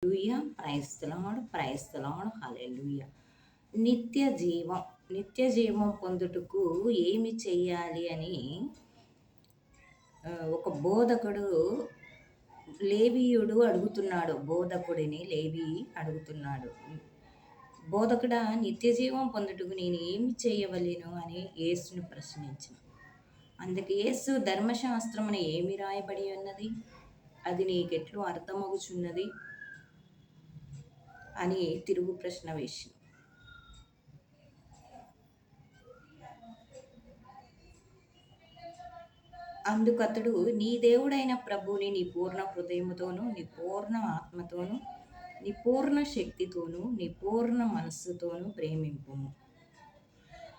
హల్లెలూయా ప్రైస్తలాడు హల్లెలూయా. నిత్య జీవం పొందుటకు ఏమి చెయ్యాలి అని ఒక బోధకుడు లేవీయుడు అడుగుతున్నాడు. లేవి అడుగుతున్నాడు, బోధకుడా, నిత్య జీవం పొందుటకు నేను ఏమి చేయవలెను అని యేసును ప్రశ్నించిన. అందుకు యేసు, ధర్మశాస్త్రమున ఏమి రాయబడి ఉన్నది, అది నీకెట్లు అర్థమగుచున్నది అని తిరుగు ప్రశ్న వేసింది. అందుకతడు, నీ దేవుడైన ప్రభువుని నీ పూర్ణ హృదయముతోనూ, నీ పూర్ణ ఆత్మతోనూ, నీ పూర్ణ శక్తితోనూ, నీ పూర్ణ మనస్సుతోనూ ప్రేమింపుము.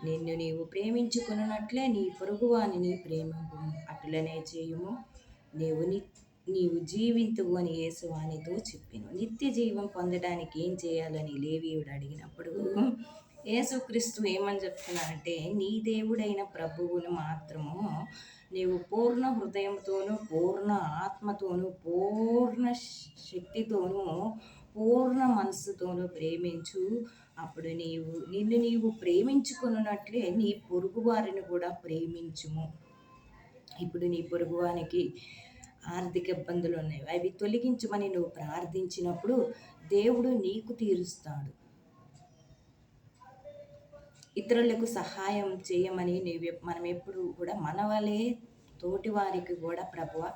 నిన్ను నీవు ప్రేమించుకున్నట్లే నీ పొరుగువానిని ప్రేమింపుము. అటులనే చేయుము, నీవు జీవింతువు అని యేసు వానితో చెప్పెను. నిత్య జీవం పొందడానికి ఏం చేయాలని లేవీయుడు అడిగినప్పుడు యేసుక్రీస్తు ఏమని చెప్తున్నారంటే, నీ దేవుడైన ప్రభువును మాత్రము నీవు పూర్ణ హృదయంతోనూ, పూర్ణ ఆత్మతోనూ, పూర్ణ శక్తితోనూ, పూర్ణ మనస్సుతోనూ ప్రేమించు. అప్పుడు నిన్ను నీవు ప్రేమించుకున్నట్లే నీ పొరుగు వారిని కూడా ప్రేమించుము. ఇప్పుడు నీ పొరుగువానికి ఆర్థిక ఇబ్బందులు ఉన్నాయి, అవి తొలగించమని నువ్వు ప్రార్థించినప్పుడు దేవుడు నీకు తీరుస్తాడు. ఇతరులకు సహాయం చేయమని మనం ఎప్పుడు కూడా మన వలే తోటి వారికి కూడా, ప్రభువా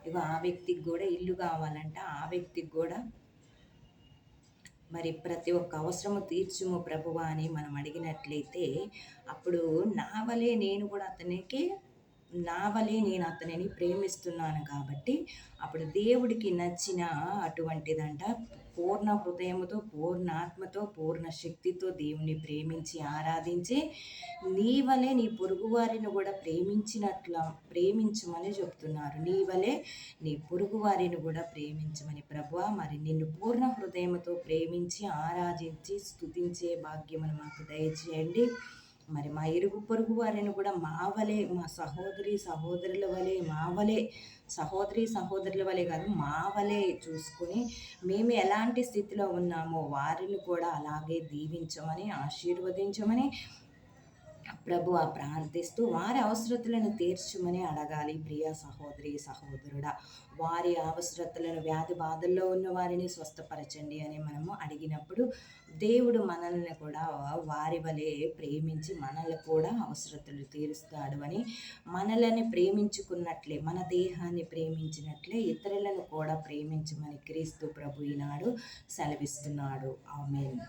ఇగో ఆ వ్యక్తికి కూడా ఇల్లు కావాలంట, ఆ వ్యక్తికి కూడా మరి ప్రతి ఒక్క అవసరము తీర్చుము ప్రభువా అని మనం అడిగినట్లయితే, అప్పుడు నా వలే నేను అతనిని ప్రేమిస్తున్నాను కాబట్టి అప్పుడు దేవుడికి నచ్చిన అటువంటిదంట, పూర్ణ హృదయముతో, పూర్ణ ఆత్మతో, పూర్ణ శక్తితో దేవుని ప్రేమించి ఆరాధించి నీ వలే నీ పొరుగు వారిని కూడా ప్రేమించమని చెప్తున్నారు. నీ వలే నీ పొరుగు వారిని కూడా ప్రేమించమని. ప్రభువా, మరి నిన్ను పూర్ణ హృదయముతో ప్రేమించి ఆరాధించి స్తుతించే భాగ్యమును మాకు దయచేయండి. మరి మా ఇరుగు పొరుగు వారిని కూడా మా వలే, మా సహోదరుల వలే కాదు, మా వలే చూసుకొని మేము ఎలాంటి స్థితిలో ఉన్నామో వారిని కూడా అలాగే దీవించమని, ఆశీర్వదించమని ప్రభువా ప్రార్థిస్తూ వారి అవసరతలను తీర్చమని అడగాలి. ప్రియ సహోదరుడా, వారి అవసరతలను, వ్యాధి బాధల్లో ఉన్న వారిని స్వస్థపరచండి అని మనము అడిగినప్పుడు దేవుడు మనల్ని కూడా వారి వలె ప్రేమించి మనల్ని కూడా అవసరతలు తీరుస్తాడు అని, మనల్ని ప్రేమించుకున్నట్లే, మన దేహాన్ని ప్రేమించినట్లే ఇతరులను కూడా ప్రేమించమని క్రీస్తు ప్రభు ఈనాడు సెలవిస్తున్నాడు. ఆమేన్.